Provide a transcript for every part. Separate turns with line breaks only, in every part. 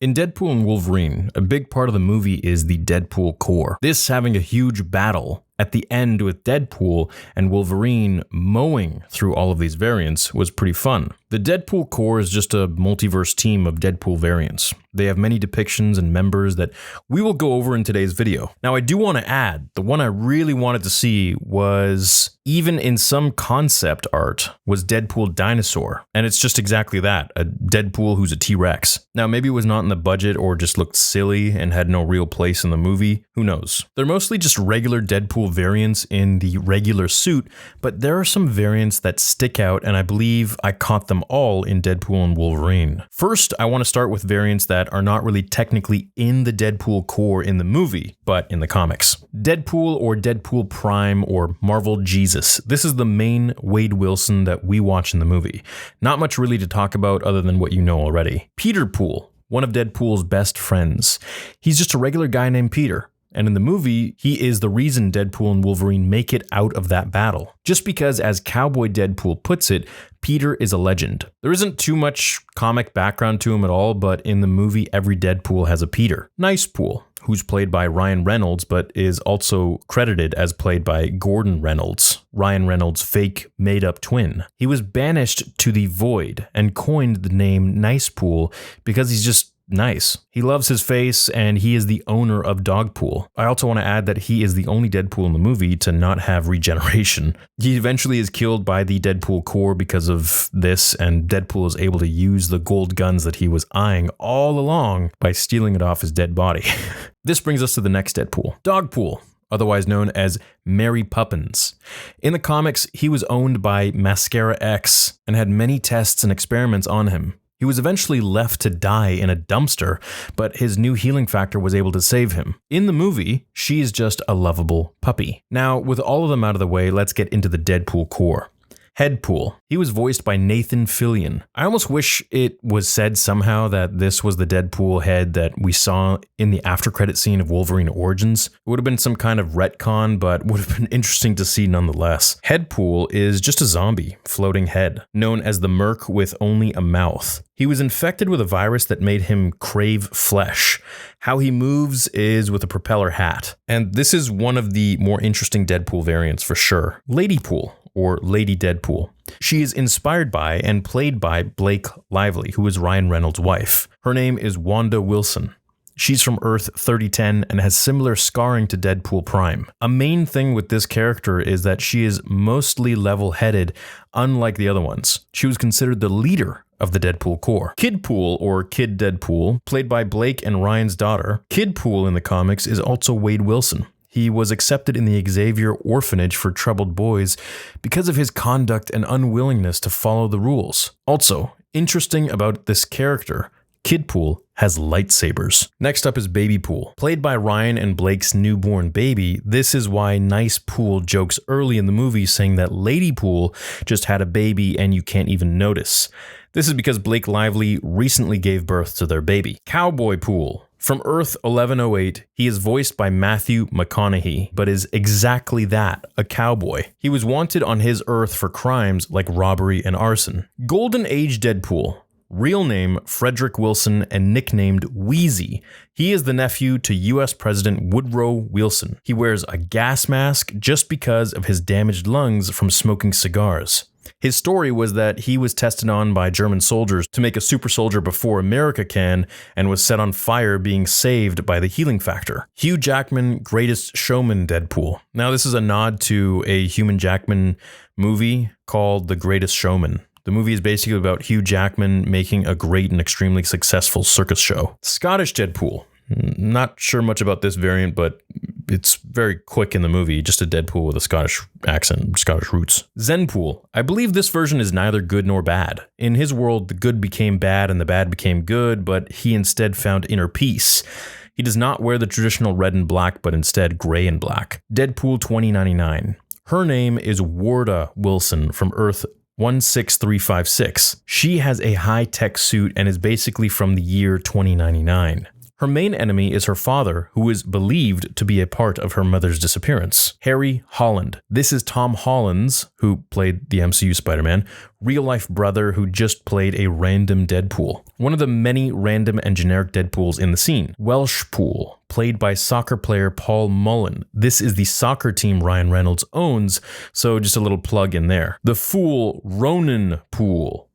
In Deadpool and Wolverine, a big part of the movie is the Deadpool Corps. This having a huge battle at the end with Deadpool and Wolverine mowing through all of these variants was pretty fun. The Deadpool Corps is just a multiverse team of Deadpool variants. They have many depictions and members that we will go over in today's video. Now, I do want to add, the one I really wanted to see was, even in some concept art, was Deadpool Dinosaur. And it's just exactly that, a Deadpool who's a T-Rex. Now, maybe it was not in the budget or just looked silly and had no real place in the movie. Who knows? They're mostly just regular Deadpool variants in the regular suit, but there are some variants that stick out, and I believe I caught them all in Deadpool and Wolverine. First, I want to start with variants that are not really technically in the Deadpool Corps in the movie, but in the comics. Deadpool or Deadpool Prime or Marvel Jesus. This is the main Wade Wilson that we watch in the movie. Not much really to talk about other than what you know already. Peter Pool, one of Deadpool's best friends. He's just a regular guy named Peter. And in the movie, he is the reason Deadpool and Wolverine make it out of that battle. Just because, as Cowboy Deadpool puts it, Peter is a legend. There isn't too much comic background to him at all, but in the movie, every Deadpool has a Peter. Nice Pool, who's played by Ryan Reynolds, but is also credited as played by Gordon Reynolds, Ryan Reynolds' fake made-up twin. He was banished to the void and coined the name Nice Pool because he's just nice. He loves his face, and he is the owner of Dogpool. I also want to add that he is the only Deadpool in the movie to not have regeneration. He eventually is killed by the Deadpool Corps because of this, and Deadpool is able to use the gold guns that he was eyeing all along by stealing it off his dead body. This brings us to the next Deadpool, Dogpool, otherwise known as Mary Poppins. In the comics, he was owned by Mascara X and had many tests and experiments on him. He was eventually left to die in a dumpster, but his new healing factor was able to save him. In the movie, she is just a lovable puppy. Now, with all of them out of the way, let's get into the Deadpool Corps. Headpool. He was voiced by Nathan Fillion. I almost wish it was said somehow that this was the Deadpool head that we saw in the after credit scene of Wolverine Origins. It would have been some kind of retcon, but would have been interesting to see nonetheless. Headpool is just a zombie, floating head, known as the Merc with only a mouth. He was infected with a virus that made him crave flesh. How he moves is with a propeller hat. And this is one of the more interesting Deadpool variants for sure. Ladypool, or Lady Deadpool. She is inspired by and played by Blake Lively, who is Ryan Reynolds' wife. Her name is Wanda Wilson. She's from Earth 3010 and has similar scarring to Deadpool Prime. A main thing with this character is that she is mostly level-headed, unlike the other ones. She was considered the leader of the Deadpool Corps. Kidpool, or Kid Deadpool, played by Blake and Ryan's daughter. Kidpool in the comics is also Wade Wilson. He was accepted in the Xavier Orphanage for Troubled Boys because of his conduct and unwillingness to follow the rules. Also, interesting about this character, Kidpool has lightsabers. Next up is Babypool. Played by Ryan and Blake's newborn baby, this is why Nice Pool jokes early in the movie saying that Ladypool just had a baby and you can't even notice. This is because Blake Lively recently gave birth to their baby. Cowboy Pool. From Earth 1108, he is voiced by Matthew McConaughey, but is exactly that, a cowboy. He was wanted on his Earth for crimes like robbery and arson. Golden Age Deadpool. Real name Frederick Wilson and nicknamed Wheezy. He is the nephew to US President Woodrow Wilson. He wears a gas mask just because of his damaged lungs from smoking cigars. His story was that he was tested on by German soldiers to make a super soldier before America can, and was set on fire being saved by the healing factor. Hugh Jackman, Greatest Showman Deadpool. Now this is a nod to a Hugh Jackman movie called The Greatest Showman. The movie is basically about Hugh Jackman making a great and extremely successful circus show. Scottish Deadpool. Not sure much about this variant, but it's very quick in the movie, just a Deadpool with a Scottish accent, Scottish roots. Zenpool. I believe this version is neither good nor bad. In his world, the good became bad and the bad became good, but he instead found inner peace. He does not wear the traditional red and black, but instead gray and black. Deadpool 2099. Her name is Warda Wilson from Earth 16356. She has a high-tech suit and is basically from the year 2099. Her main enemy is her father, who is believed to be a part of her mother's disappearance. Harry Holland. This is Tom Holland's, who played the MCU Spider-Man, real-life brother who just played a random Deadpool. One of the many random and generic Deadpools in the scene. Welshpool, played by soccer player Paul Mullen. This is the soccer team Ryan Reynolds owns, so just a little plug in there. The fool Ronan Pool.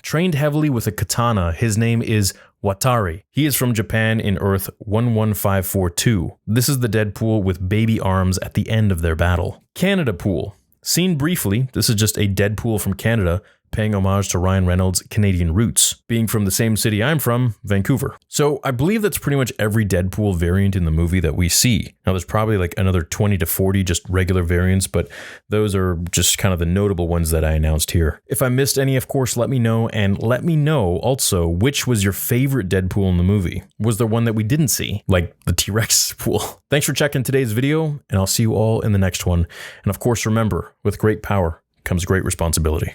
Trained heavily with a katana, his name is Watari. He is from Japan in Earth 11542. This is the Deadpool with baby arms at the end of their battle. Canada Pool. Seen briefly, this is just a Deadpool from Canada paying homage to Ryan Reynolds' Canadian roots, being from the same city I'm from, Vancouver. So I believe that's pretty much every Deadpool variant in the movie that we see. Now there's probably like another 20 to 40 just regular variants, but those are just kind of the notable ones that I announced here. If I missed any, of course, let me know, and let me know also which was your favorite Deadpool in the movie. Was there one that we didn't see, like the T-Rex pool? Thanks for checking today's video, and I'll see you all in the next one. And of course, remember, with great power comes great responsibility.